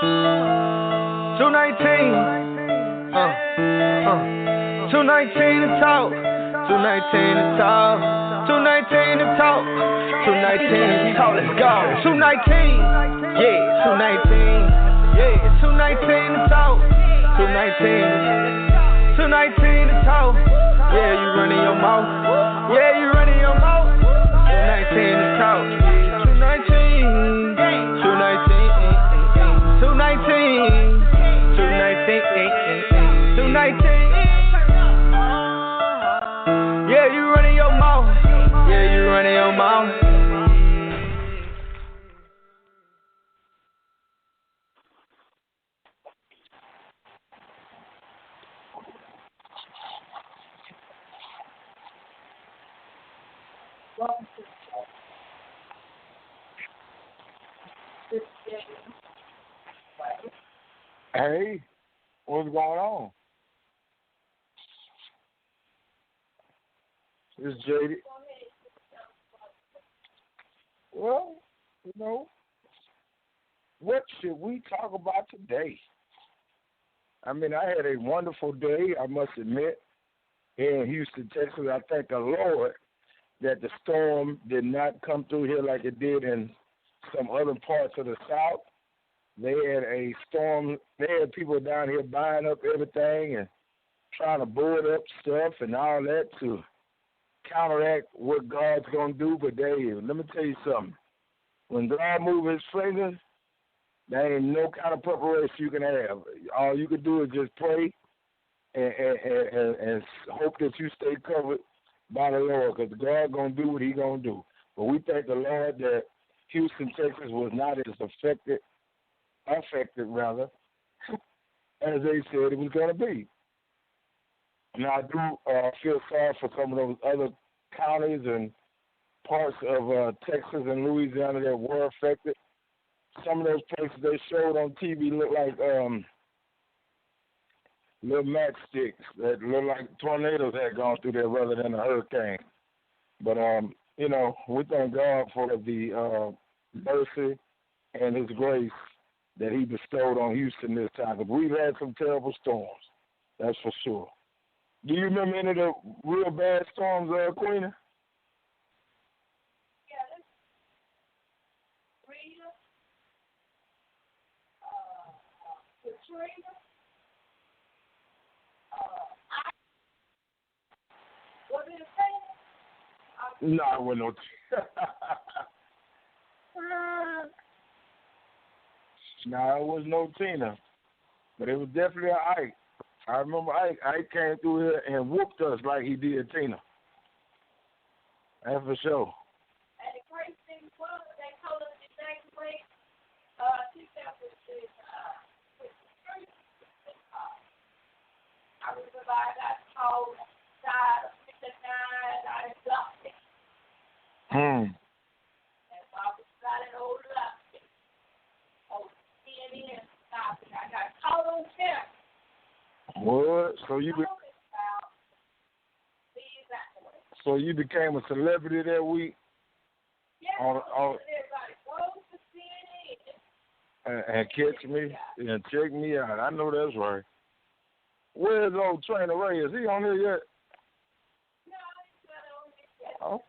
219. 219 to talk. 219 to talk. 219 to talk. 219 to talk. Let's go. 219. Yeah, 219. Yeah, 219 to talk. 219. 219 to talk. Yeah, you running your mouth. Yeah, you running your mouth. 219 to talk. 219. 219. 219. 219. 219. Yeah, you running your mouth. Yeah, you running your mouth. Hey, what's going on? It's Jaded. Well, what should we talk about today? I mean, I had a wonderful day, I must admit, here in Houston, Texas. I thank the Lord that the storm did not come through here like it did in some other parts of the South. They had a storm. They had people down here buying up everything and trying to board up stuff and all that to counteract what God's going to do. But let me tell you something. When God moves his fingers, there ain't no kind of preparation you can have. All you can do is just pray and hope that you stay covered by the Lord, because God going to do what he going to do. But we thank the Lord that Houston, Texas was not as affected rather, as they said it was going to be. Now, I do feel sorry for some of those other counties and parts of Texas and Louisiana that were affected. Some of those places they showed on TV look like little matchsticks that look like tornadoes had gone through there rather than a hurricane. But, we thank God for the mercy and his grace that he bestowed on Houston this time. Because we've had some terrible storms, that's for sure. Do you remember any of the real bad storms, Queenie? No, it wasn't no. No, it was no Tina, but it was definitely an Ike. I remember Ike came through here and whooped us like he did Tina. That's for sure. And the great thing was, they told us the next week, 2006, I remember I got told, died of 59, I lost it. And so I was not an old lost it. Oh, CNN stopped it. I got caught on camera. What? So you became a celebrity that week? Yeah, everybody goes to CNN. And catch me and check me out. I know that's right. Where's old Trainer Ray? Is he on here yet? No, he's not on here yet. Oh,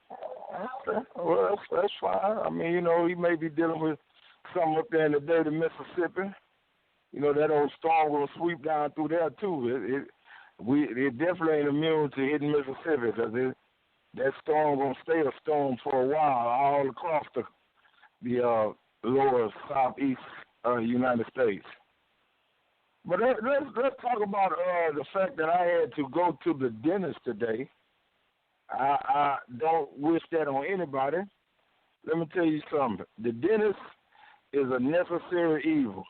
okay. Well, that's fine. I mean, he may be dealing with something up there in the dirty Mississippi. That old storm will sweep down through there, too. It definitely ain't immune to hitting Mississippi, because that storm going to stay a storm for a while all across the lower southeast United States. But let's talk about the fact that I had to go to the dentist today. I don't wish that on anybody. Let me tell you something. The dentist is a necessary evil.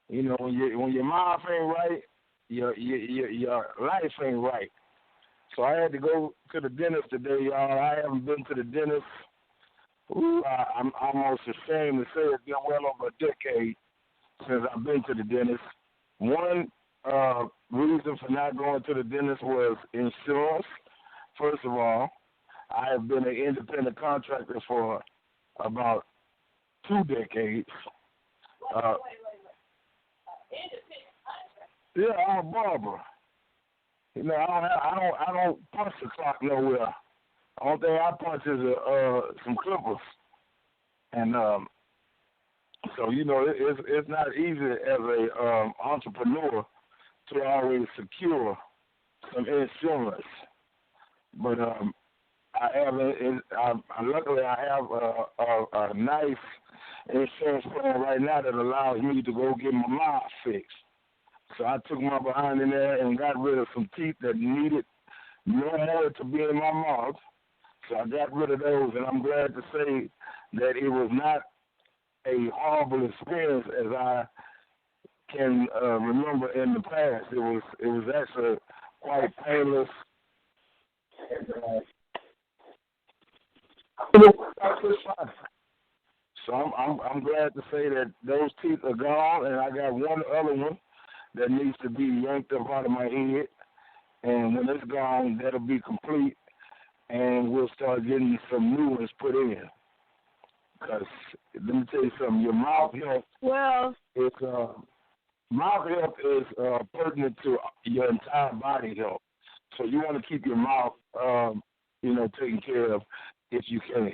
When your mouth ain't right, your life ain't right. So I had to go to the dentist today, y'all. I haven't been to the dentist. I'm almost ashamed to say it's been well over a decade since I've been to the dentist. One reason for not going to the dentist was insurance. First of all, I have been an independent contractor for about 2 decades. Wait. Yeah, I'm a barber. You know, I don't punch the clock nowhere. Only thing I punch is some clippers, and so you know it's not easy as a entrepreneur to always secure some insurance. But luckily I have a nice insurance plan right now that allows me to go get my mouth fixed. So I took my behind in there and got rid of some teeth that needed no more to be in my mouth. So I got rid of those, and I'm glad to say that it was not a horrible experience as I can remember in the past. It was actually quite painless. So I'm glad to say that those teeth are gone, and I got one other one that needs to be yanked up out of my head. And when it's gone, that'll be complete, and we'll start getting some new ones put in. Because let me tell you something, your mouth health mouth health is pertinent to your entire body health. So you want to keep your mouth, taken care of if you can.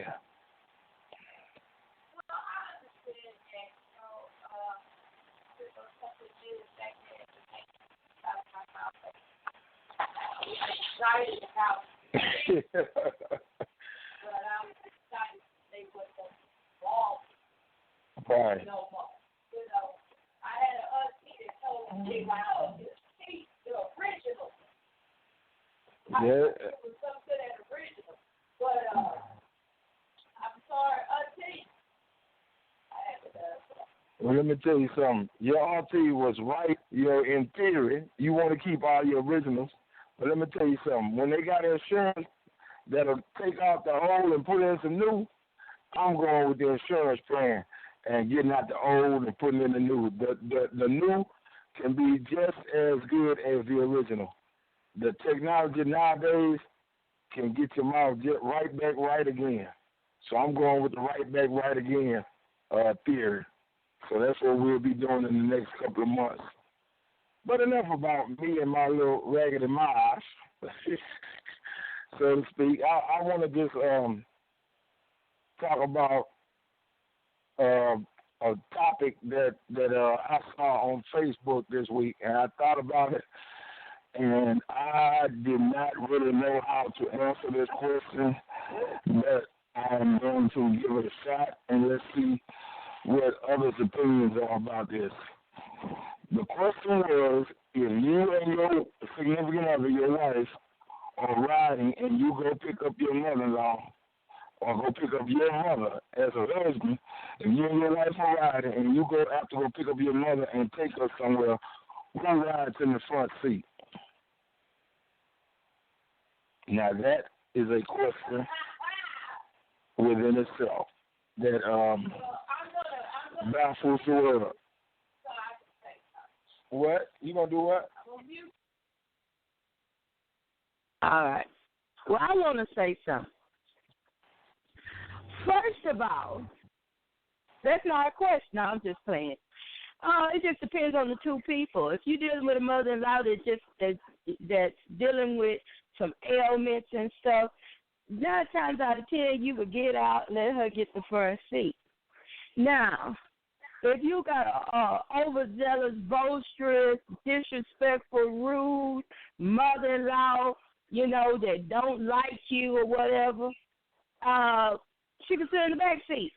Excited about it. But I'm excited to see what the wall right. no more. You know, I had an auntie that told me, wow, his teeth, they're original. Yeah. It was something that original. But I'm sorry, auntie. I had to Well, let me tell you something. Your auntie was right, in theory. You want to keep all your originals. But let me tell you something. When they got insurance that'll take out the old and put in some new, I'm going with the insurance plan and getting out the old and putting in the new. The new can be just as good as the original. The technology nowadays can get your mouth right back right again. So I'm going with the right back right again theory. So that's what we'll be doing in the next couple of months. But enough about me and my little raggedy mosh, so to speak. I want to just talk about a topic that I saw on Facebook this week, and I thought about it, and I did not really know how to answer this question, but I'm going to give it a shot, and let's see what others' opinions are about this. The question was, if you and your significant other, your wife, are riding and you go pick up your mother-in-law or go pick up your mother as a husband, if you and your wife are riding and you have to go pick up your mother and take her somewhere, who rides in the front seat? Now that is a question within itself that baffles the world. What? You gonna do what? All right. Well, I want to say something. First of all, that's not a question. No, I'm just playing. It just depends on the two people. If you're dealing with a mother-in-law that's dealing with some ailments and stuff, 9 times out of 10, you would get out and let her get the front seat. Now, if you got a overzealous, boisterous, disrespectful, rude mother-in-law, that don't like you or whatever, she can sit in the back seat.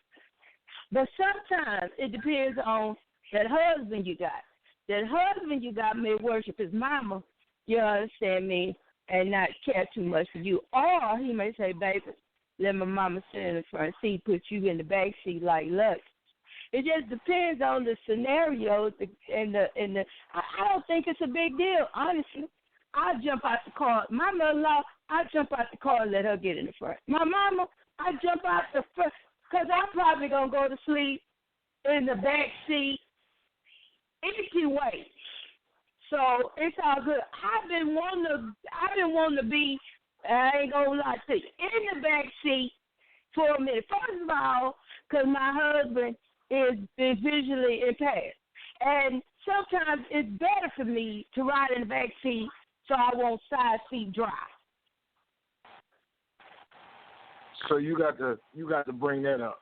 But sometimes it depends on that husband you got. That husband you got may worship his mama, you understand me, and not care too much for you. Or he may say, baby, let my mama sit in the front seat, put you in the back seat like Lux. It just depends on the scenario and the. I don't think it's a big deal, honestly. I jump out the car. My mother-in-law, I jump out the car and let her get in the front. My mama, I jump out the front because I'm probably gonna go to sleep in the back seat anyway. So it's all good. I've been wanting to be. I ain't gonna lie to you, in the back seat for a minute. First of all, because my husband is visually impaired. And sometimes it's better for me to ride in the back seat so I won't side seat drive. So you got to bring that up,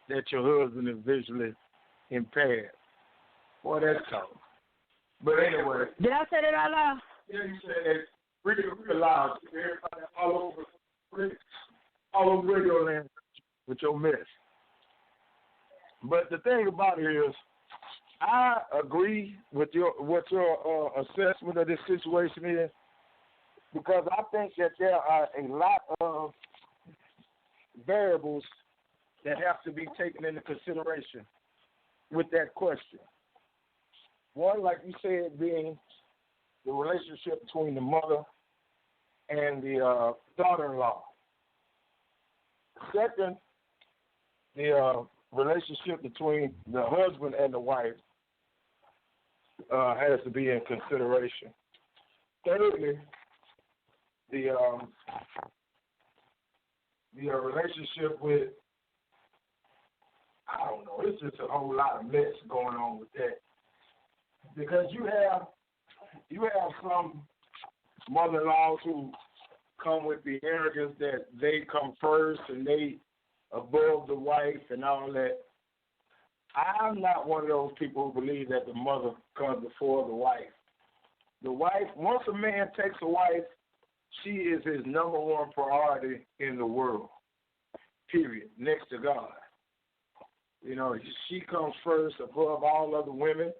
that your husband is visually impaired. Boy, that's tough. But anyway. Did I say that out loud? Yeah, you said that really loud. Everybody all over radio land with your mess. But the thing about it is, I agree with what your assessment of this situation is, because I think that there are a lot of variables that have to be taken into consideration with that question. One, like you said, being the relationship between the mother and the daughter-in-law. Second, the relationship between the husband and the wife has to be in consideration. Thirdly, the relationship with, I don't know, it's just a whole lot of mess going on with that. Because you have some mother-in-laws who come with the arrogance that they come first and they above the wife and all that. I'm not one of those people who believe that the mother comes before the wife. The wife, once a man takes a wife, she is his number one priority in the world, period, next to God. You know, she comes first above all other women,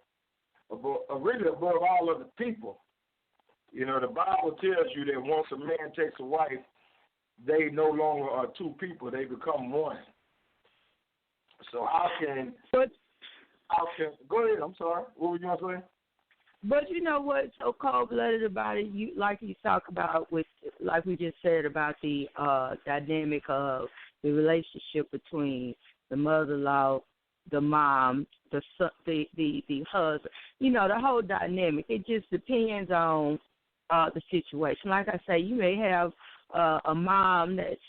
really above all other people. You know, the Bible tells you that once a man takes a wife, they no longer are two people, they become one. So how can go ahead, I'm sorry. What were you going to say? But you know what's so cold-blooded about it? You talk about with, like we just said about the dynamic of the relationship between the mother-in-law, the mom, the husband. You know, the whole dynamic. It just depends on the situation. Like I say, you may have a mom that's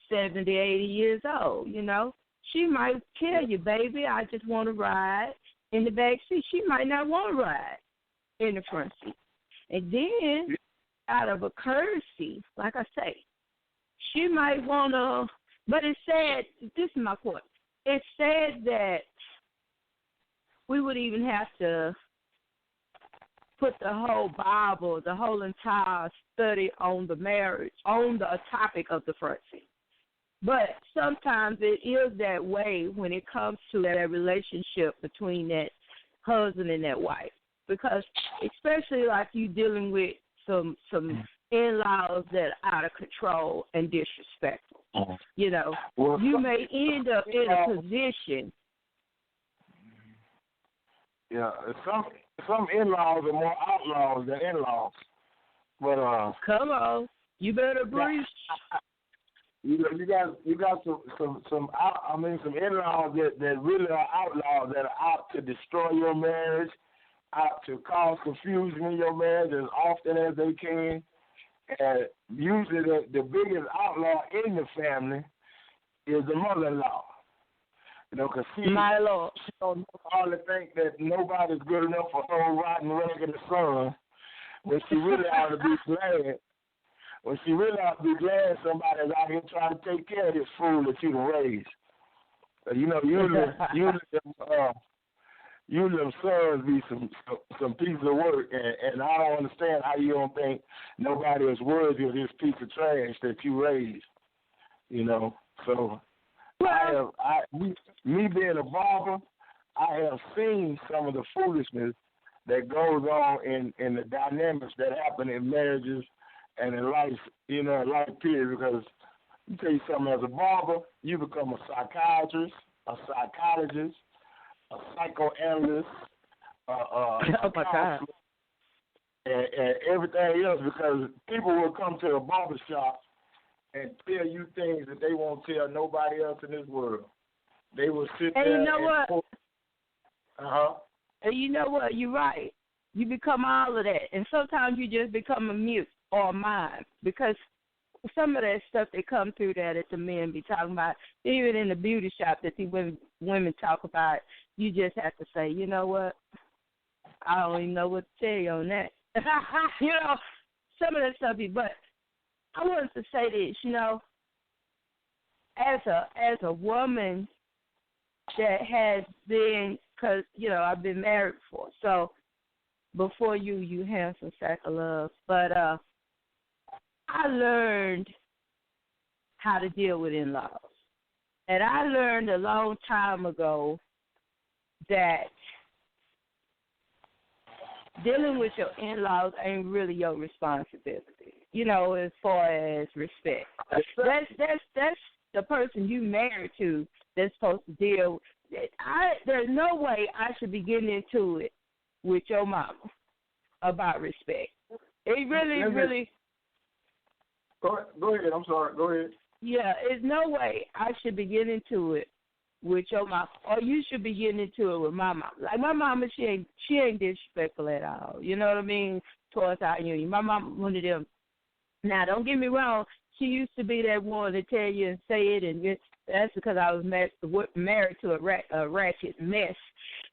70, 80 years old. You know, she might tell you, baby, I just want to ride in the back seat. She might not want to ride in the front seat. And then, out of a courtesy, like I say, she might want to, but it's sad, this is my point, it's sad that we would even have to put the whole Bible, the whole entire study on the marriage, on the topic of the front seat. But sometimes it is that way when it comes to that relationship between that husband and that wife. Because especially like you dealing with some in-laws that are out of control and disrespectful. You know, you may end up in a position. Yeah, some in-laws are more outlaws than in-laws. But come on, you better breathe. You got some in-laws that really are outlaws, that are out to destroy your marriage, out to cause confusion in your marriage as often as they can. And usually the biggest outlaw in the family is the mother-in-law. You know, because she don't hardly think that nobody's good enough for her rotten regular son, when she really ought to be glad. When she really ought to be glad somebody's out here trying to take care of this fool that you raised. You know, usually them sons be some piece of work, and I don't understand how you don't think nobody is worthy of this piece of trash that you raised. You know, so me being a barber, I have seen some of the foolishness that goes on in the dynamics that happen in marriages and in life, you know, life period. Because you tell you something, as a barber, you become a psychiatrist, a psychologist, a psychoanalyst, oh my God, and everything else, because people will come to a barber shop and tell you things that they won't tell nobody else in this world. They will sit there. And you know what? And you know what? You're right. You become all of that, and sometimes you just become a mute or a mime, because some of that stuff that come through that the men be talking about, even in the beauty shop that the women talk about, you just have to say, you know what? I don't even know what to tell you on that. You know, some of that stuff. But I wanted to say this, you know, as a woman that has been, because, you know, I've been married before. So before you handsome sack of love. But I learned how to deal with in-laws. And I learned a long time ago that dealing with your in-laws ain't really your responsibility, you know, as far as respect. That's the person you married to that's supposed to deal with it. There's no way I should be getting into it with your mama about respect. It really. Go ahead. I'm sorry. Go ahead. Yeah, there's no way I should be getting into it with your mom, or you should be getting into it with my mom. Like my mama, she ain't disrespectful at all. You know what I mean? Towards our union. My mom, one of them. Now, don't get me wrong. She used to be that one to tell you and say it, and that's because I was married to a ratchet mess.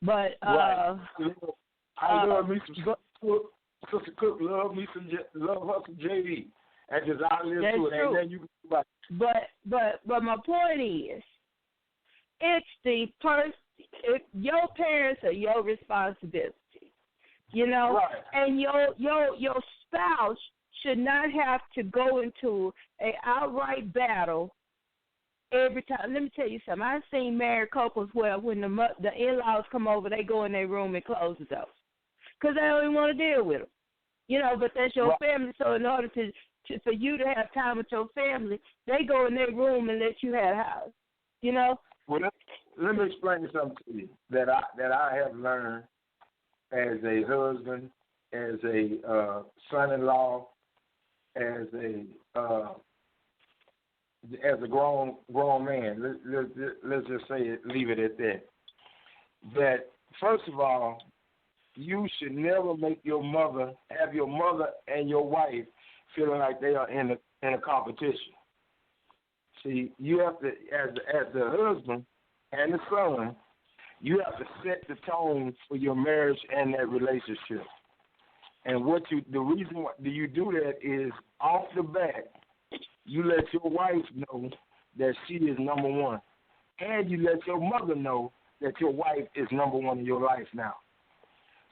But right. I love me some Sister Cook. Love her some JD. And just I live to it. And then you can But my point is, it's the person. Your parents are your responsibility, you know, right. And your spouse should not have to go into an outright battle every time. Let me tell you something. I've seen married couples where when the in-laws come over, they go in their room and close the door because they don't even want to deal with them, you know. But that's your family, so in order for you to have time with your family, they go in their room and let you have a house, you know. Well, let me explain something to you that I have learned as a husband, as a son-in-law, as a grown man. Let's just say it, leave it at that. That first of all, you should never make your mother and your wife feeling like they are in a competition. See, you have to, as the husband and the son, you have to set the tone for your marriage and that relationship. And the reason why you do that is off the bat, you let your wife know that she is number one, and you let your mother know that your wife is number one in your life now.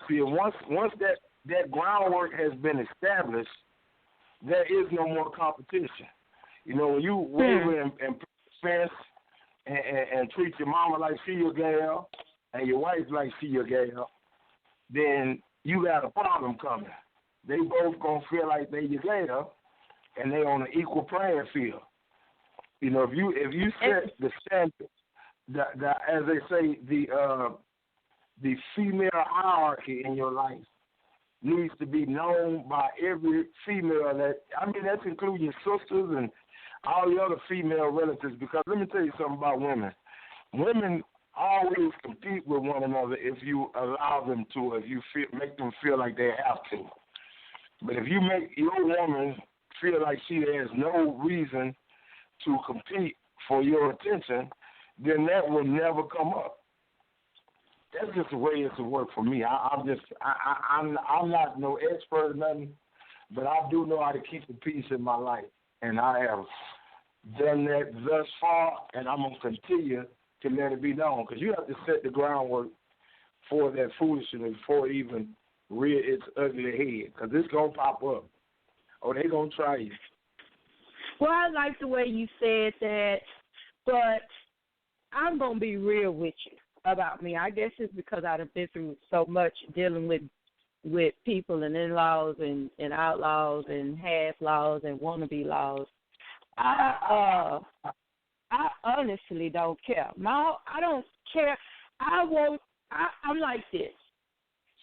See, once that groundwork has been established, there is no more competition. You know, when you waver and fence and treat your mama like she your gal and your wife like she your gal, then you got a problem coming. They both gonna feel like they your gal, and they on an equal playing field. You know, if you set the standard, as they say, the female hierarchy in your life needs to be known by every female that's including your sisters and all the other female relatives, because let me tell you something about women. Women always compete with one another if you allow them to, if you make them feel like they have to. But if you make your woman feel like she has no reason to compete for your attention, then that will never come up. That's just the way it's to work for me. I'm not no expert or nothing, but I do know how to keep the peace in my life, and I have done that thus far, and I'm gonna continue to let it be known, because you have to set the groundwork for that foolishness before it even rear its ugly head, because it's gonna pop up, or they gonna try you. Well, I like the way you said that, but I'm gonna be real with you about me. I guess it's because I've been through so much dealing with people and in-laws and outlaws and half-laws and wannabe laws. I honestly don't care. No, I don't care. I'm like this.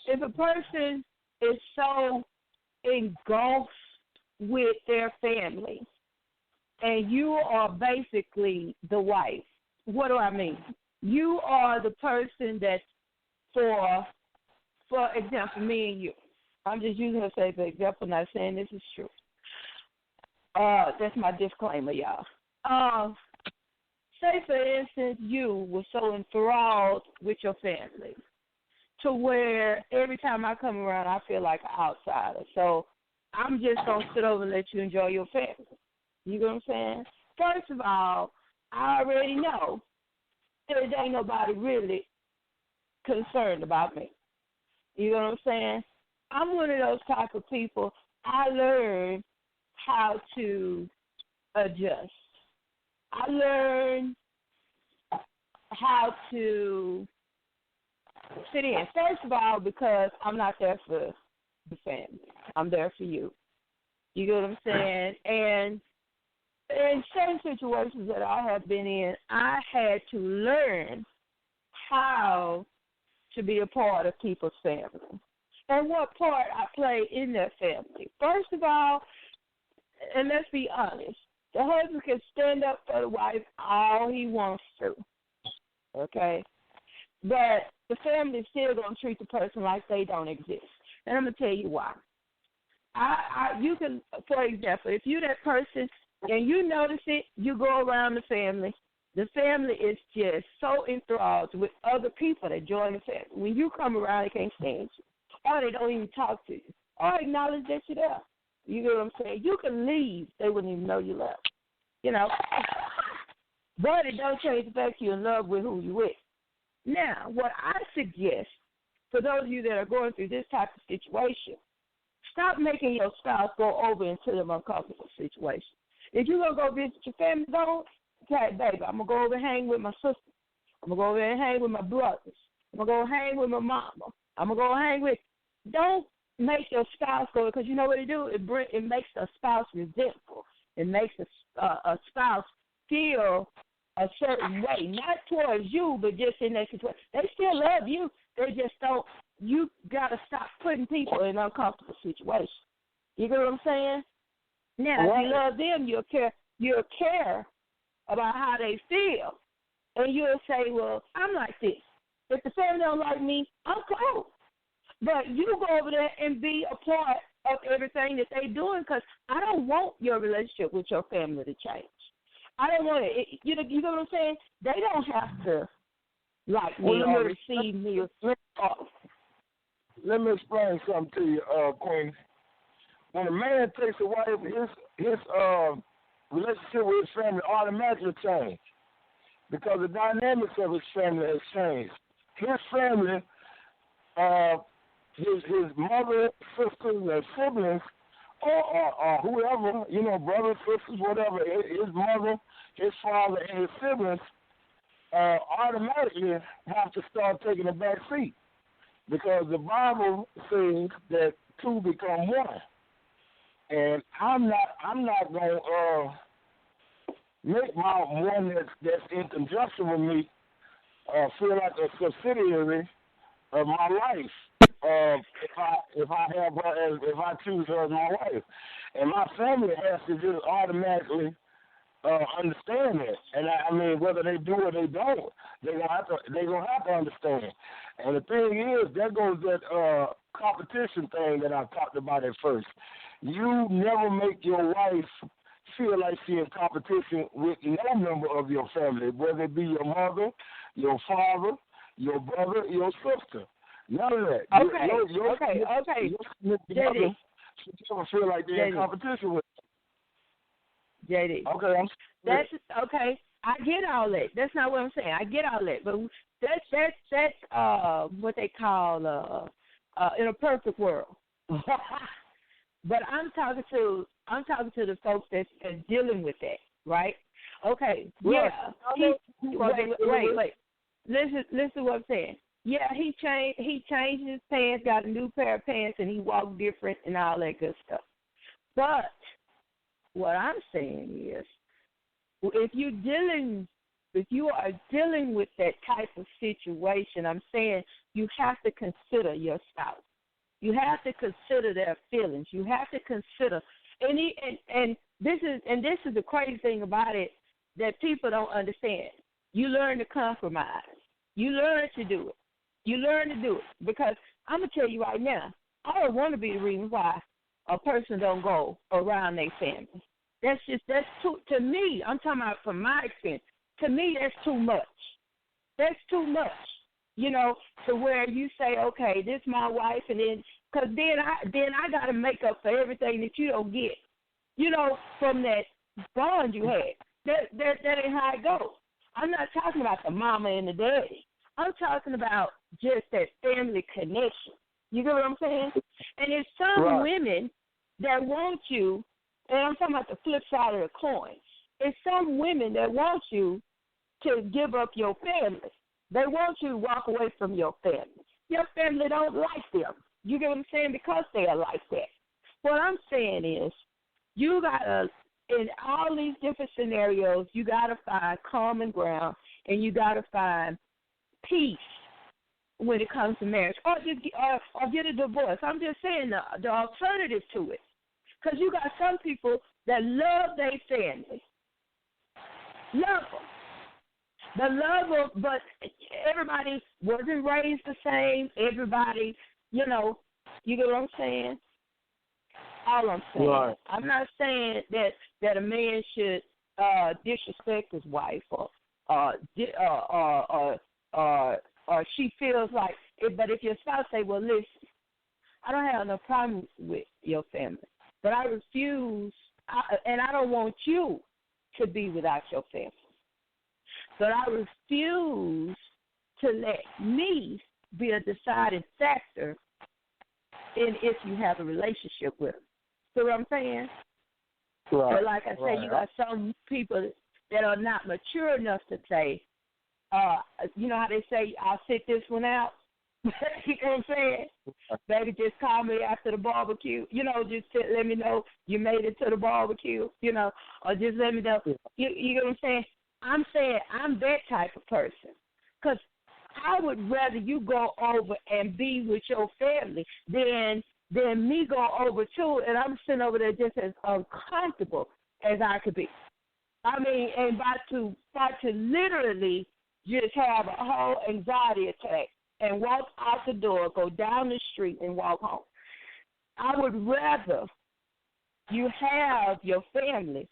If a person is so engulfed with their family and you are basically the wife, what do I mean? You are the person that, for example, me and you. I'm just using her as an example, not saying this is true. That's my disclaimer, y'all. say for instance you were so enthralled with your family to where every time I come around I feel like an outsider. So I'm just going to sit over and let you enjoy your family. You know what I'm saying? First of all, I already know there ain't nobody really concerned about me. You know what I'm saying? I'm one of those type of people. I learned how to adjust. I learned how to fit in. First of all, because I'm not there for the family. I'm there for you. You know what I'm saying? And in certain situations that I have been in, I had to learn how to be a part of people's family and what part I play in their family. First of all, and let's be honest, the husband can stand up for the wife all he wants to, okay? But the family is still going to treat the person like they don't exist. And I'm going to tell you why. You can, for example, if you're that person and you notice it, you go around the family. The family is just so enthralled with other people that join the family. When you come around, they can't stand you. Or they don't even talk to you. Or acknowledge that you're there. You know what I'm saying? You can leave. They wouldn't even know you left. You know. But it don't change the fact you're in love with who you're with. Now, what I suggest for those of you that are going through this type of situation, stop making your spouse go over into them uncomfortable situations. If you're going to go visit your family, don't, okay, baby, I'm going to go over and hang with my sister. I'm going to go over and hang with my brothers. I'm going to go hang with my mama. I'm going to go hang with, don't make your spouse go, because you know what it do? It makes a spouse resentful. It makes a spouse feel a certain way, not towards you, but just in that situation. They still love you. They just don't, you got to stop putting people in uncomfortable situations. You get what I'm saying? Now, if you love them, you'll care about how they feel. And you'll say, well, I'm like this. If the family don't like me, I'm cool. But you go over there and be a part of everything that they're doing, because I don't want your relationship with your family to change. I don't want it. You know what I'm saying? They don't have to like me or receive me. Let me explain something to you, Queen. When a man takes a wife, his relationship with his family automatically changes because the dynamics of his family has changed. His family, his mother, sisters, and siblings, or whoever, you know, brothers, sisters, whatever, his mother, his father, and his siblings automatically have to start taking a back seat because the Bible says that two become one. And I'm not going to make my one that's in conjunction with me feel like a subsidiary of my life. If I choose her as my wife, and my family has to just automatically understand that. And I mean, whether they do or they don't, they're gonna have to understand. And the thing is, there goes that competition thing that I talked about at first. You never make your wife feel like she's in competition with no member of your family, whether it be your mother, your father, your brother, your sister. None of that. Okay. Your JD. Should never feel like they're in competition with you. JD. Okay, that's okay. I get all that. That's not what I'm saying. I get all that, but that's what they call in a perfect world. But I'm talking to the folks that's dealing with that, right? Okay. Yeah. Wait. Listen to what I'm saying. Yeah, he changed his pants, got a new pair of pants, and he walked different and all that good stuff. But what I'm saying is, if you are dealing with that type of situation, I'm saying you have to consider your spouse. You have to consider their feelings. You have to consider, and this is the crazy thing about it that people don't understand. You learn to compromise. You learn to do it. You learn to do it because I'm gonna tell you right now, I don't want to be the reason why a person don't go around their family. To me. I'm talking about from my experience. to me, that's too much. That's too much, you know, to where you say, okay, this is my wife, and because then I got to make up for everything that you don't get, you know, from that bond you had. That ain't how it goes. I'm not talking about the mama and the daddy. I'm talking about just that family connection. You get what I'm saying? And there's some women that want you, and I'm talking about the flip side of the coin. It's some women that want you to give up your family. They want you to walk away from your family. Your family don't like them. You get what I'm saying? Because they are like that. What I'm saying is, you gotta, in all these different scenarios, you gotta find common ground, and you gotta find peace when it comes to marriage, or get a divorce. I'm just saying the alternative to it, because you got some people that love their family, love them, but everybody wasn't raised the same. Everybody, you know, you get what I'm saying? All I'm saying. Right. I'm not saying that a man should disrespect his wife or she feels like it. But if your spouse say, well, listen, I don't have no problem with your family, but I refuse, and I don't want you to be without your family. But I refuse to let me be a deciding factor in if you have a relationship with them. See what I'm saying? Right. But like I say, you got some people that are not mature enough to say, you know how they say, I'll sit this one out? You know what I'm saying? Baby, just call me after the barbecue. You know, just let me know you made it to the barbecue, you know, or just let me know. You know what I'm saying? I'm saying I'm that type of person, because I would rather you go over and be with your family than me go over too, and I'm sitting over there just as uncomfortable as I could be. I mean, and about to literally just have a whole anxiety attack and walk out the door, go down the street, and walk home. I would rather you have your family,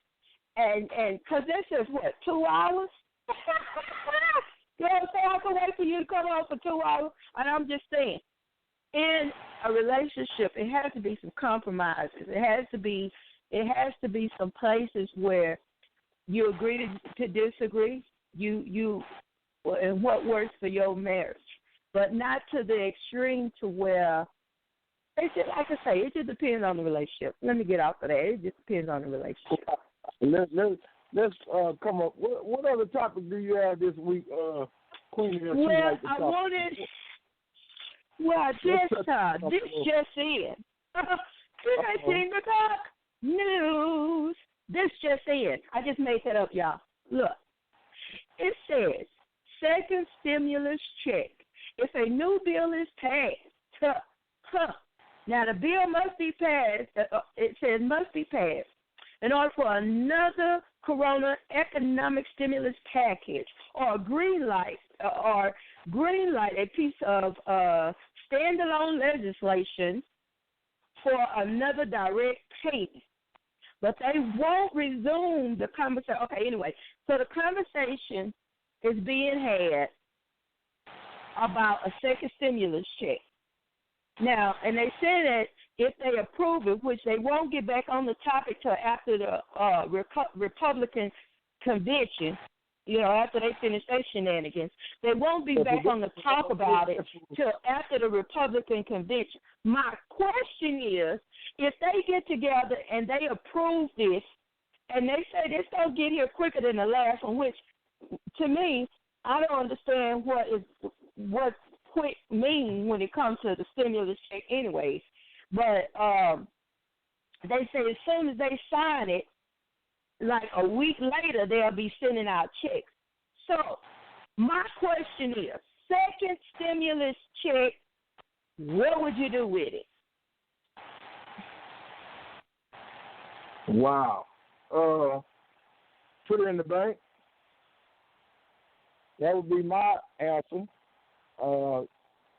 and because that's just, 2 hours? You know what I'm saying? I can wait for you to come home for 2 hours. And I'm just saying, in a relationship, it has to be some compromises. It has to be some places where you agree to disagree. And what works for your marriage, but not to the extreme to where it's just, like I say, it just depends on the relationship. Let me get off of that. It just depends on the relationship. Let's come up. What other topic do you have this week, Queen? Well, I wanted. Well, this just in. 2:19 o'clock news. This just in. I just made that up, y'all. Look, it says second stimulus check. If a new bill is passed, now the bill must be passed. It says must be passed in order for another Corona economic stimulus package or green light a piece of standalone legislation for another direct payment. But they won't resume the conversation. Okay, anyway, so the conversation is being had about a second stimulus check. Now, and they say that if they approve it, which they won't get back on the topic till after the Republican convention, you know, after they finish their shenanigans, they won't be back on the talk about it till after the Republican convention. My question is, if they get together and they approve this, and they say this don't get here quicker than the last one, which to me, I don't understand what quick mean when it comes to the stimulus check anyways. But they say as soon as they sign it, like a week later, they'll be sending out checks. So my question is, second stimulus check, what would you do with it? Wow. Put it in the bank. That would be my answer.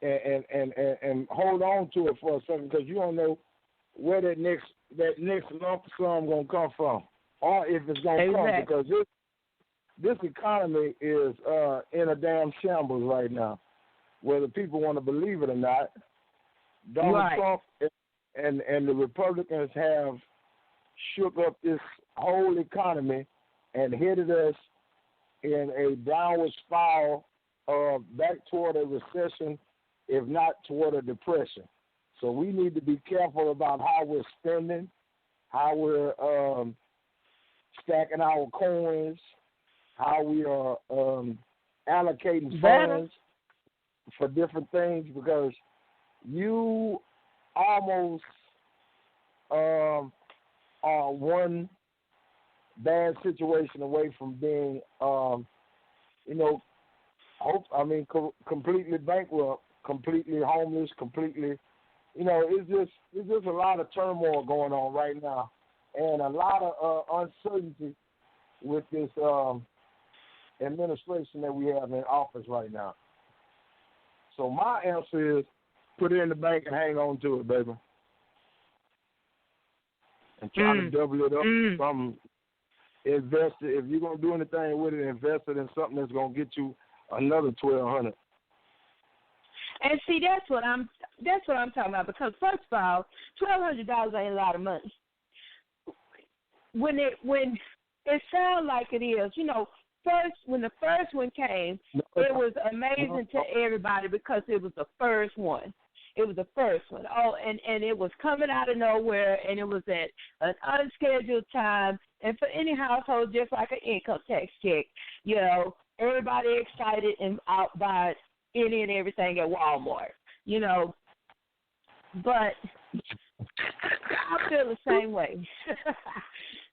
And hold on to it for a second, because you don't know where that next lump sum gonna come from, or if it's gonna come. Because this economy is in a damn shambles right now. Whether people want to believe it or not, Donald Trump and the Republicans have shook up this whole economy and headed us in a downward spiral back toward a recession, if not toward a depression. So we need to be careful about how we're spending, how we're stacking our coins, how we are allocating funds for different things, because you almost are one bad situation away from being, completely bankrupt, completely homeless, completely, it's just a lot of turmoil going on right now, and a lot of uncertainty with this administration that we have in office right now. So my answer is put it in the bank and hang on to it, baby. And try to double it up from invest it. If you're going to do anything with it, invest it in something that's going to get you another $1,200. And see, that's what I'm talking about, because first of all, $1,200 ain't a lot of money. When it sounds like it is, when the first one came, it was amazing to everybody because it was the first one. It was the first one. Oh, and it was coming out of nowhere, and it was at an unscheduled time. And for any household, just like an income tax check, everybody excited and out buying any and everything at Walmart, But I feel the same way.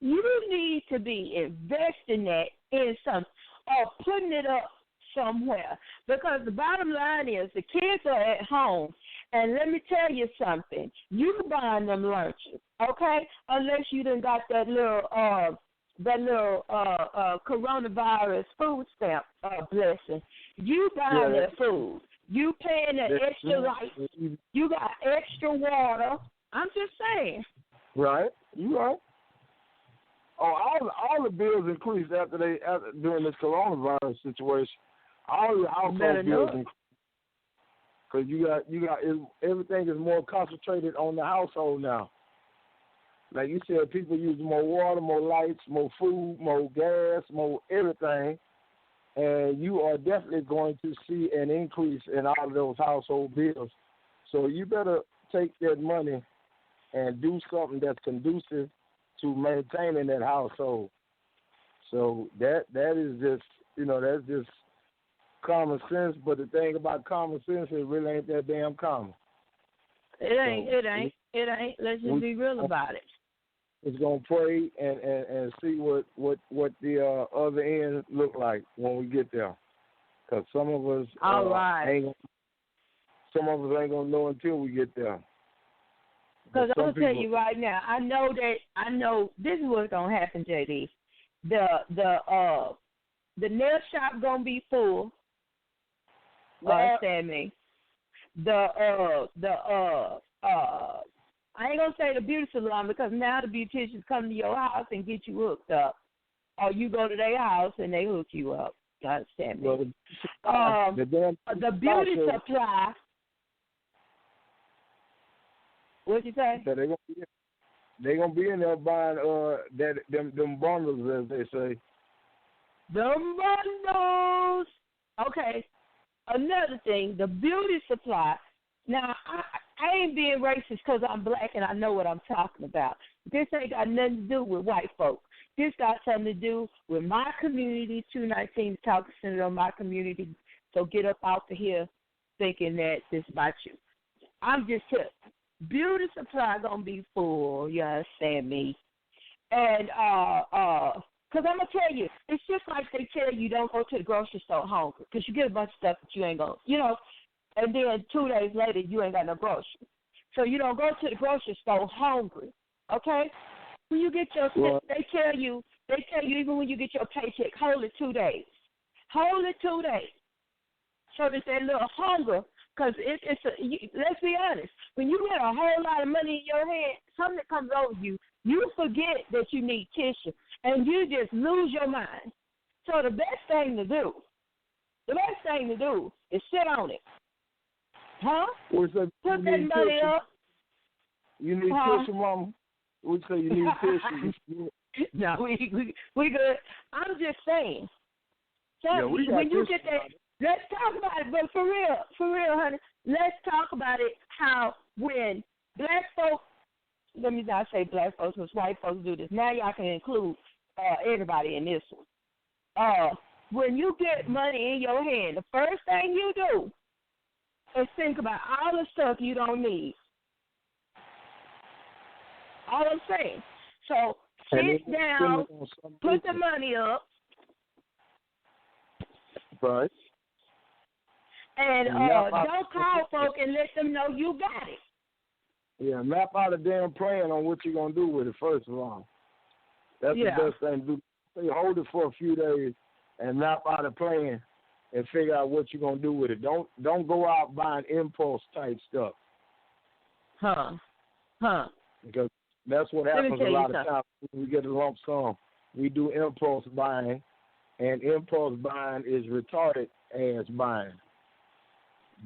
You need to be investing that in something or putting it up somewhere, because the bottom line is the kids are at home, and let me tell you something, you buying them lunches, okay? Unless you done got that little coronavirus food stamp blessing, you buying that food, you paying the extra lights, you got extra water. I'm just saying. Right, you right. Oh, all the bills increased during this coronavirus situation. All the household bills increased because you got everything is more concentrated on the household now. Like you said, people use more water, more lights, more food, more gas, more everything, and you are definitely going to see an increase in all of those household bills. So you better take that money and do something that's conducive to maintaining that household. So that is just, that's just common sense. But the thing about common sense, it really ain't that damn common. It ain't. Let's just be real about it. It's gonna pray and see what the other end look like when we get there. Because some of us ain't gonna know until we get there. Because I'm going to tell you right now, I know this is what's going to happen, JD. The nail shop going to be full. Understand me? I ain't going to say the beauty salon, because now the beauticians come to your house and get you hooked up. Or you go to their house and they hook you up. You understand me? Well, the beauty supply. What'd you say? So they gonna be in there buying them bundles, as they say. Them bundles. Okay. Another thing, the beauty supply. Now I ain't being racist because I'm black and I know what I'm talking about. This ain't got nothing to do with white folk. This got something to do with my community. 219 talking centered on my community. So get up out of here thinking that this about you. I'm just here. Beauty supply gonna be full, you understand me? And because I'm gonna tell you, it's just like they tell you don't go to the grocery store hungry, because you get a bunch of stuff that you ain't gonna, and then 2 days later you ain't got no groceries. So you don't go to the grocery store hungry, okay? When you get your, they tell you even when you get your paycheck, hold it 2 days. Hold it 2 days. So there's that little hunger. Because let's be honest, when you get a whole lot of money in your hand, something that comes over you, you forget that you need tissue, and you just lose your mind. So the best thing to do is sit on it. Huh? Put that money up. You need tissue, Mama? We say you need tissue. No, we good. I'm just saying. When you get that, let's talk about it. But for real, honey, let's talk about it. How when black folks, let me not say black folks, because white folks do this. Now y'all can include everybody in this one. When you get money in your hand, the first thing you do is think about all the stuff you don't need. All I'm saying. So sit down, put the money up. Right. And don't call folk and let them know you got it. Yeah, map out a damn plan on what you're going to do with it, first of all. That's the best thing to do. So you hold it for a few days and map out a plan and figure out what you're going to do with it. Don't go out buying impulse type stuff. Because that's what happens a lot of times when we get a lump sum. We do impulse buying, and impulse buying is retarded ass buying.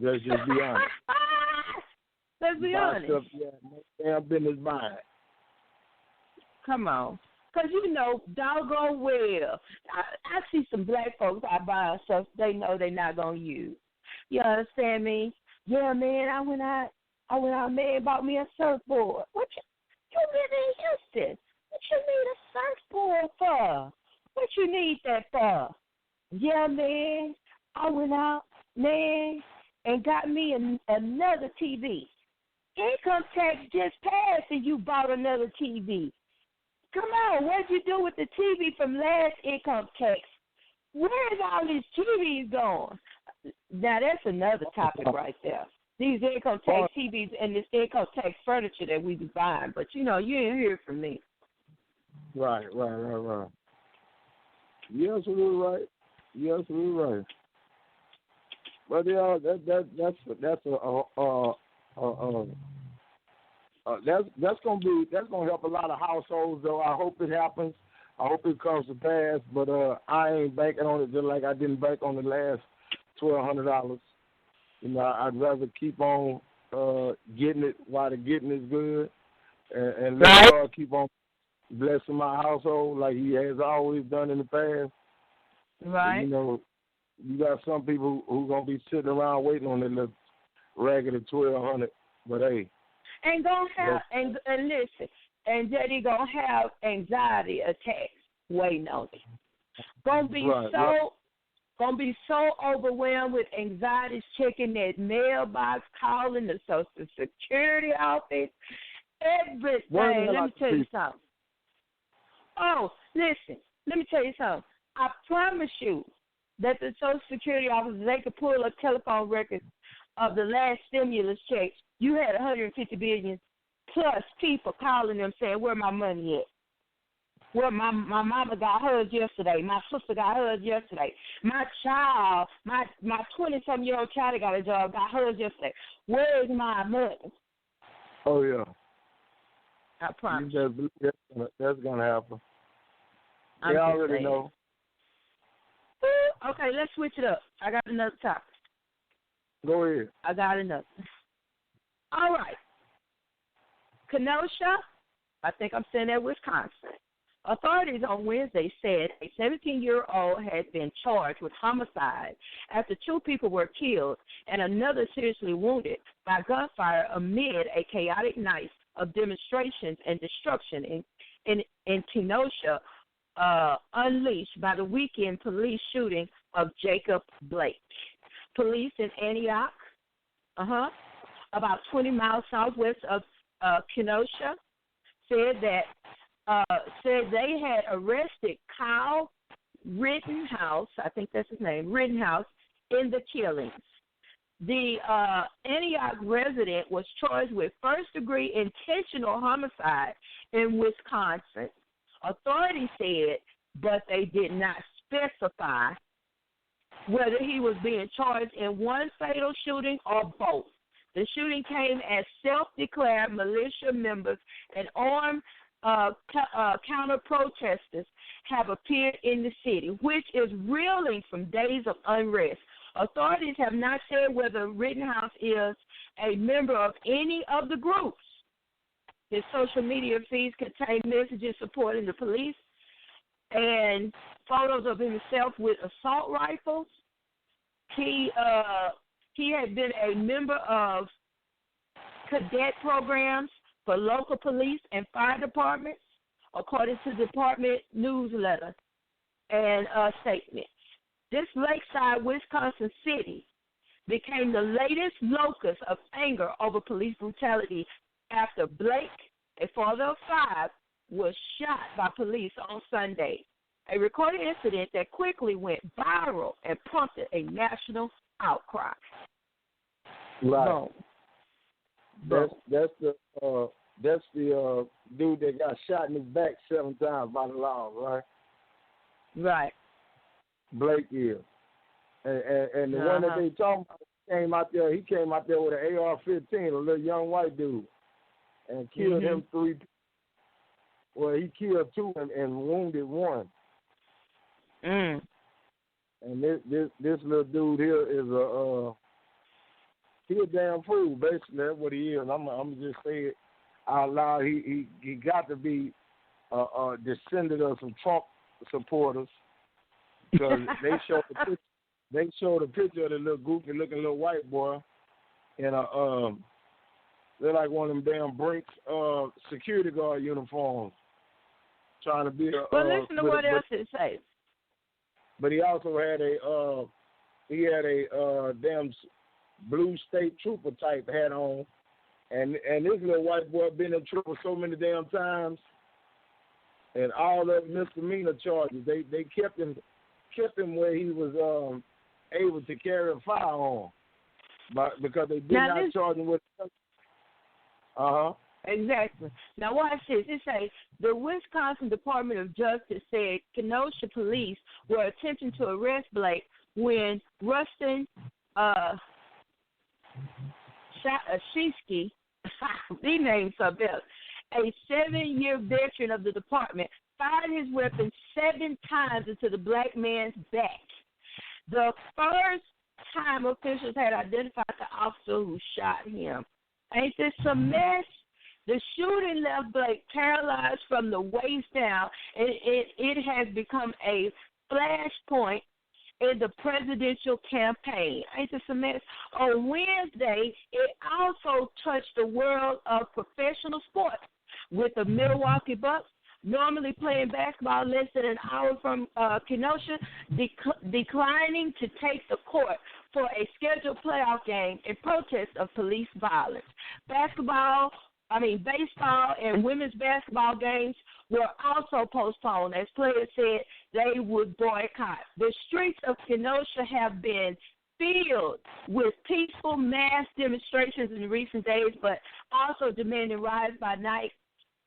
Let's just be honest. Let's be honest. Stuff, no damn business buying. Come on. Because, doggone well, I see some black folks out buying stuff they know they're not going to use. You understand me? Yeah, man, I went out, man, bought me a surfboard. What you live in Houston? What you need a surfboard for? What you need that for? Yeah, man, I went out, man, and got me another TV. Income tax just passed and you bought another TV. Come on, what'd you do with the TV from last income tax? Where's all these TVs going? Now, that's another topic right there. These income tax TVs and this income tax furniture that we be buying. But, you didn't hear from me. Right. Yes, we're right. But, that's gonna help a lot of households, though. I hope it happens. I hope it comes to pass. But I ain't banking on it just like I didn't bank on the last $1,200. I'd rather keep on getting it while the getting is good, and let God keep on blessing my household like He has always done in the past. Right. You got some people who gonna be sitting around waiting on their little ragged $1,200, but hey. And gonna have and listen, and Daddy gonna have anxiety attacks waiting on it. Gonna be so overwhelmed with anxiety, checking that mailbox, calling the Social Security office, everything. Let me tell you something. Oh, listen, let me tell you something. I promise you that the Social Security office, they could pull a telephone record of the last stimulus check. You had 150 billion plus people calling them saying, where my money at? Well, my mama got hers yesterday. My sister got hers yesterday. My child, my 20-something-year-old child that got a job, got hers yesterday. Where is my money? Oh, yeah. I promise. That's going to happen. They already know. Okay, let's switch it up. I got another topic. Go ahead. I got another. All right. Kenosha, I think I'm saying that, Wisconsin. Authorities on Wednesday said a 17-year-old had been charged with homicide after 2 people were killed and another seriously wounded by gunfire amid a chaotic night of demonstrations and destruction in Kenosha, unleashed by the weekend police shooting of Jacob Blake. Police in Antioch, about 20 miles southwest of Kenosha, said they had arrested Kyle Rittenhouse, I think that's his name, Rittenhouse, in the killings. The Antioch resident was charged with first-degree intentional homicide in Wisconsin. Authorities said, but they did not specify whether he was being charged in one fatal shooting or both. The shooting came as self-declared militia members and armed counter protesters have appeared in the city, which is reeling from days of unrest. Authorities have not said whether Rittenhouse is a member of any of the groups. His social media feeds contain messages supporting the police and photos of himself with assault rifles. He had been a member of cadet programs for local police and fire departments, according to the department newsletter and statements. This lakeside Wisconsin city became the latest locus of anger over police brutality after Blake, a father of 5, was shot by police on Sunday, a recorded incident that quickly went viral and prompted a national outcry. Right. That's the dude that got shot in the back 7 times by the law, right? Right. Blake is. And the one that they talking about he came out there with an AR-15, a little young white dude, and killed him 3. Well, he killed 2 and wounded 1. And this little dude here is he a damn fool, basically. That's what he is. I'm just saying it out loud. He got to be a descendant of some Trump supporters, because they showed the picture of the little goofy looking little white boy in a they're like one of them damn Brinks security guard uniforms, trying to be a. Well, listen to what else it says. But he also had a damn blue state trooper type hat on, and this little white boy been in trouble so many damn times, and all of misdemeanor charges. They kept him where he was able to carry a firearm, but because they did not charge him with. Exactly. Now watch this. It says the Wisconsin Department of Justice said Kenosha police were attempting to arrest Blake when Rustin Shesky, he named something else, a 7-year veteran of the department, fired his weapon 7 times into the black man's back. The first time officials had identified the officer who shot him. Ain't this a mess? The shooting left Blake paralyzed from the waist down, and it has become a flashpoint in the presidential campaign. Ain't this a mess? On Wednesday, it also touched the world of professional sports, with the Milwaukee Bucks normally playing basketball less than an hour from Kenosha, declining to take the court for a scheduled playoff game in protest of police violence. Baseball and women's basketball games were also postponed, as players said they would boycott. The streets of Kenosha have been filled with peaceful mass demonstrations in recent days, but also demanding riots by night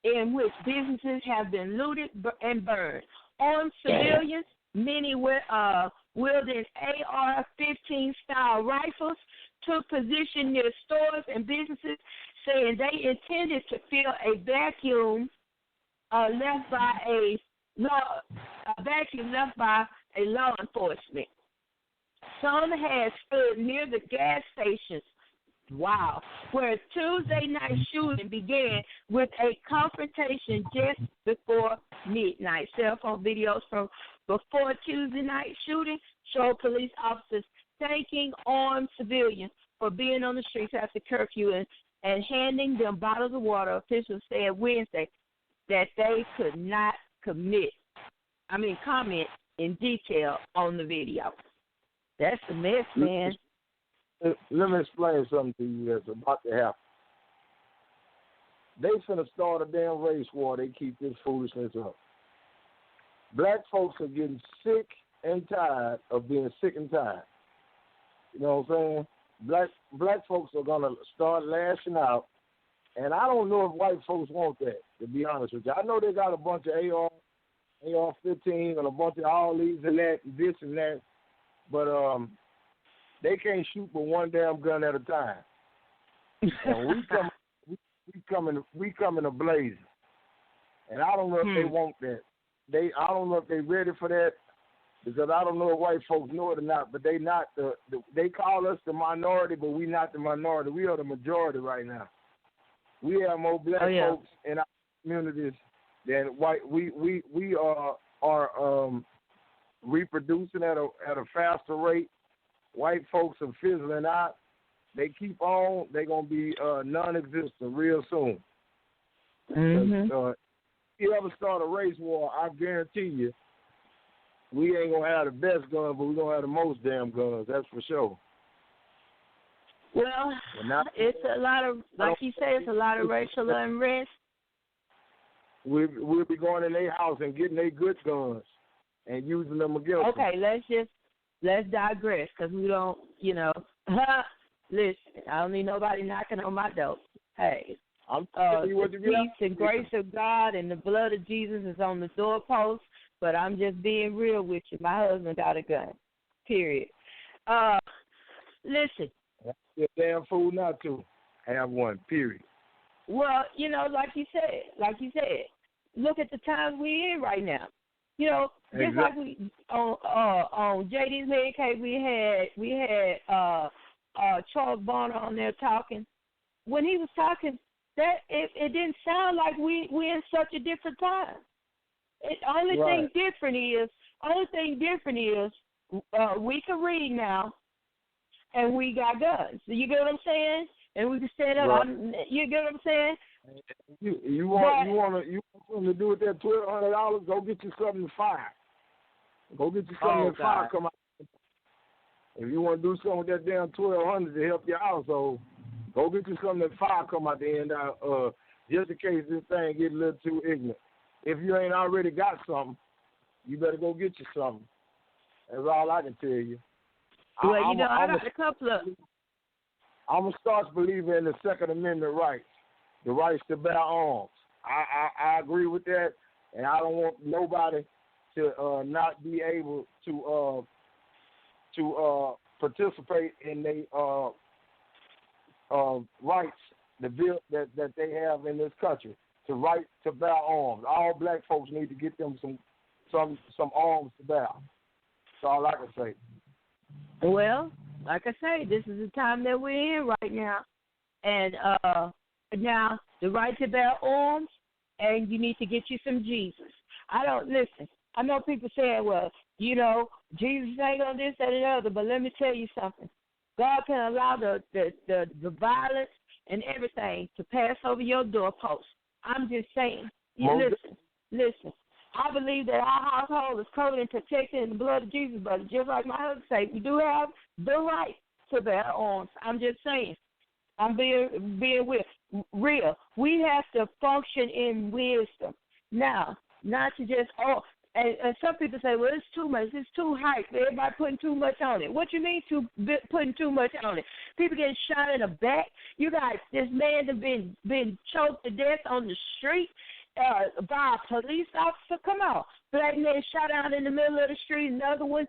in which businesses have been looted and burned. Armed civilians, many wielding AR-15 style rifles, took position near stores and businesses, saying they intended to fill a vacuum left by law enforcement. Some had stood near the gas stations. Wow. Where Tuesday night shooting began with a confrontation just before midnight. Cell phone videos from before Tuesday night shooting show police officers thanking armed civilians for being on the streets after curfew and handing them bottles of water. Officials said Wednesday that they could not comment in detail on the video. That's a mess, man. Let me explain something to you that's about to happen. They finna start a damn race war. They keep this foolishness up. Black folks are getting sick and tired of being sick and tired. You know what I'm saying? Black folks are gonna start lashing out, and I don't know if white folks want that, to be honest with you. I know they got a bunch of AR-15 and a bunch of all these and that and this and that, but they can't shoot but one damn gun at a time. And we coming a blazing. And I don't know if they want that. I don't know if they're ready for that, because I don't know if white folks know it or not, but they not they call us the minority, but we not the minority. We are the majority right now. We have more black folks in our communities than white. We are reproducing at a faster rate. White folks are fizzling out. They keep on. They're gonna be non-existent real soon. If you ever start a race war, I guarantee you, we ain't gonna have the best guns, but we're gonna have the most damn guns. That's for sure. Well, it's a lot of, like you say, it's a lot of racial unrest. We'll be going in their house and getting their good guns and using them against them. Okay, let's digress, because we don't, listen, I don't need nobody knocking on my door. Hey, the peace and grace of God and the blood of Jesus is on the doorpost, but I'm just being real with you. My husband got a gun, period. Listen. You're a damn fool not to have one, period. Well, like you said, look at the times we're in right now. Just like we on JD's Man Cave, we had Charles Bonner on there talking. When he was talking, that it didn't sound like we're in such a different time. Only thing different is we can read now, and we got guns. You get what I'm saying? And we can stand up. You get what I'm saying? You want something to do with that $1,200? Go get you something to fire. Go get you something to fire. Come out. If you want to do something with that damn $1,200 to help your household, go get you something to fire. Come out the end. Just in case this thing get a little too ignorant. If you ain't already got something, you better go get you something. That's all I can tell you. Well, I got a couple of. I'm a staunch believer in the Second Amendment rights, the rights to bear arms. I agree with that, and I don't want nobody to not be able to participate in their rights, the bill that they have in this country, to right to bear arms. All black folks need to get them some arms to bear. That's all I can say. Well, like I say, this is the time that we're in right now. And now the right to bear arms, and you need to get you some Jesus. Listen, I know people saying, well, Jesus ain't on this, that, and the other, but let me tell you something. God can allow the violence and everything to pass over your doorpost. I'm just saying. Listen. I believe that our household is covered and protected in the blood of Jesus, but just like my husband said, we do have the right to bear arms. I'm just saying. I'm being real. We have to function in wisdom. Now, not to just, and some people say, well, it's too much. It's too hype. Everybody putting too much on it. What you mean putting too much on it? People getting shot in the back. You got this man that been choked to death on the street by a police officer. Come on. Black man shot out in the middle of the street. Another one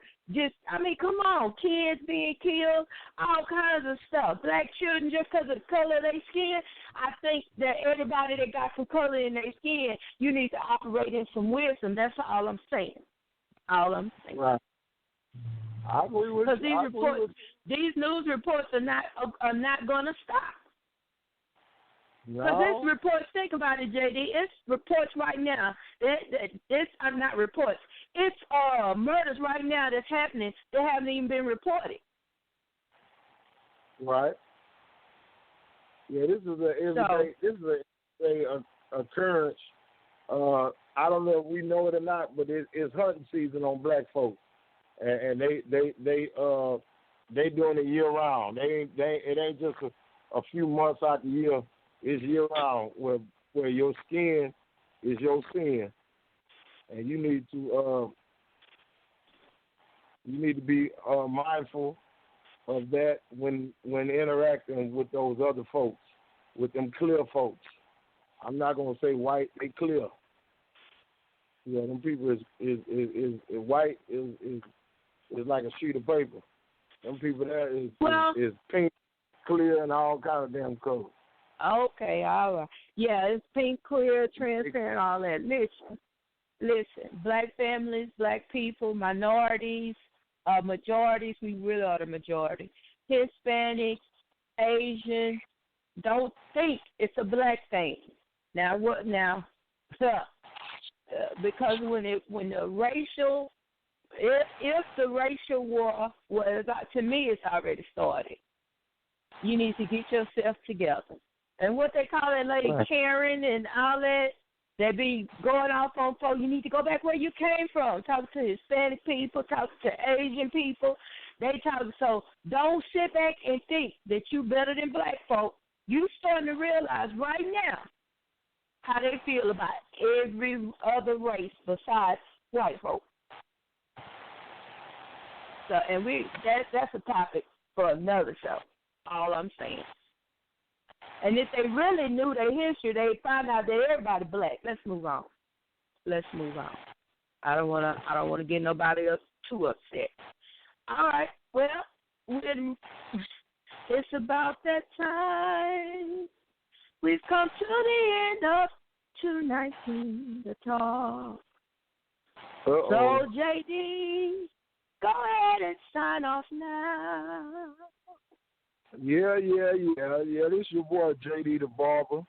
come on. Kids being killed. All kinds of stuff. Black children just because of the color of their skin. I think that everybody that got some color in their skin, you need to operate in some wisdom. That's all I'm saying. Right. I agree with you. Because these news reports are not going to stop. Because this reports, think about it, JD. It's reports right now. It's not reports. It's murders right now that's happening that haven't even been reported. Right. Yeah, this is a occurrence. I don't know if we know it or not, but it's hunting season on black folks, and they doing it year round. It ain't just a few months out the year. It's year round, where your skin is your sin, and you need to be mindful of that when interacting with those other folks, with them clear folks. I'm not gonna say white; they clear. Yeah, them people is white is like a sheet of paper. Them people there is pink, clear, and all kind of damn colors. Okay, all right. Yeah, it's pink, clear, transparent, all that. Listen, black families, black people, minorities, majorities, we really are the majority. Hispanics, Asians, don't think it's a black thing. Now what? Now, because when the racial, if the racial war was, to me, it's already started. You need to get yourself together. And what they call that lady Karen and all that, they be going off on folks. You need to go back where you came from. Talk to Hispanic people, talk to Asian people. They talk. So don't sit back and think that you better than black folk. You starting to realize right now how they feel about every other race besides white folk. So, and that's a topic for another show. All I'm saying. And if they really knew their history, they'd find out that everybody black. Let's move on. I don't wanna get nobody else too upset. All right. Well, it's about that time. We've come to the end of 219 The Talk. So JD, go ahead and sign off now. Yeah. This is your boy JD the Barber,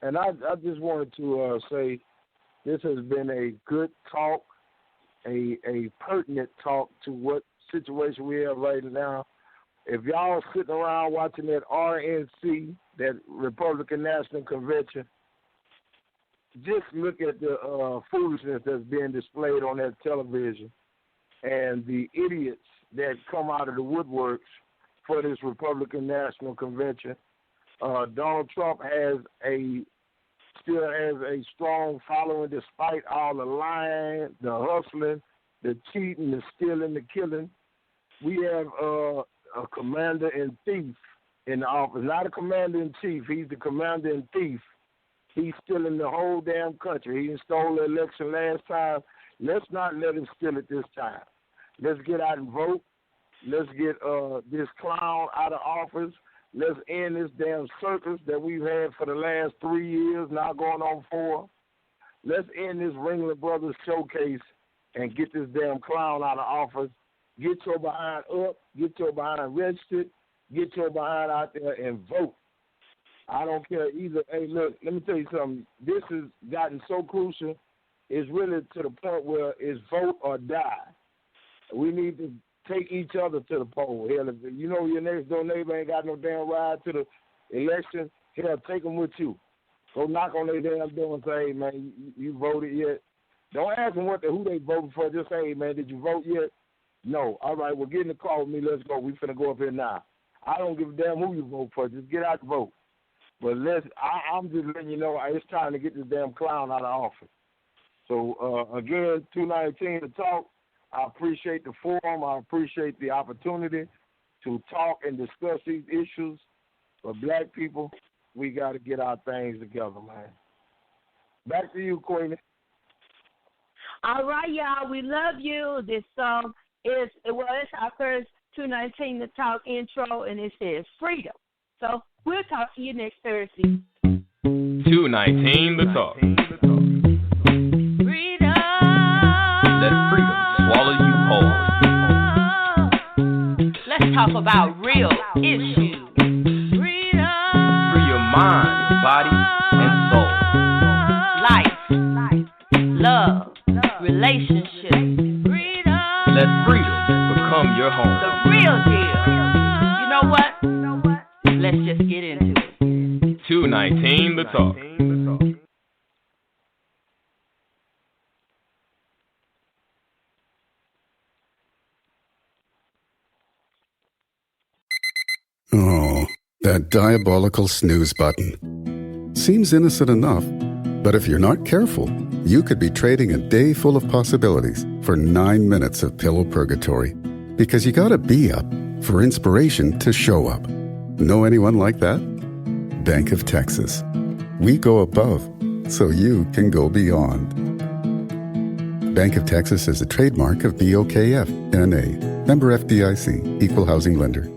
and I just wanted to say this has been a good talk, a pertinent talk to what situation we have right now. If y'all sitting around watching that RNC, that Republican National Convention, just look at the foolishness that's being displayed on that television and the idiots that come out of the woodworks for this Republican National Convention. Donald Trump still has a strong following despite all the lying, the hustling, the cheating, the stealing, the killing. We have a commander-in-chief in the office, not a commander-in-chief. He's the commander-in-chief. He's stealing the whole damn country. He stole the election last time. Let's not let him steal it this time. Let's get out and vote. Let's get this clown out of office. Let's end this damn circus that we've had for the last 3 years, now going on 4. Let's end this Ringling Brothers showcase and get this damn clown out of office. Get your behind up. Get your behind registered. Get your behind out there and vote. I don't care either. Hey, look, let me tell you something. This has gotten so crucial. It's really to the point where it's vote or die. We need to take each other to the poll. Hell, if you know your next door neighbor ain't got no damn ride to the election, hell, take them with you. Go knock on their damn door and say, hey, man, you voted yet? Don't ask them who they voted for. Just say, hey, man, did you vote yet? No. All right, well, get in the car with me. Let's go. We finna go up here now. I don't give a damn who you vote for. Just get out and vote. But I'm just letting you know it's time to get this damn clown out of office. So, again, 219 to talk. I appreciate the forum. I appreciate the opportunity to talk and discuss these issues. For black people, we got to get our things together, man. Back to you, Queenie. All right, y'all. We love you. This song it's our first 219 to talk intro, and it says freedom. So we'll talk to you next Thursday. 219 the talk. Freedom. Let freedom swallow you whole. Let's talk about real issues. Freedom. Free your mind, body, and soul. Life. Love. Relationships. Freedom. Let freedom become your home. The real deal. You know what? Let's just get into it. 219 the talk. Oh, that diabolical snooze button. Seems innocent enough, but if you're not careful, you could be trading a day full of possibilities for 9 minutes of pillow purgatory. Because you gotta be up for inspiration to show up. Know anyone like that? Bank of Texas. We go above so you can go beyond. Bank of Texas is a trademark of BOKF, N.A., member FDIC, equal housing lender.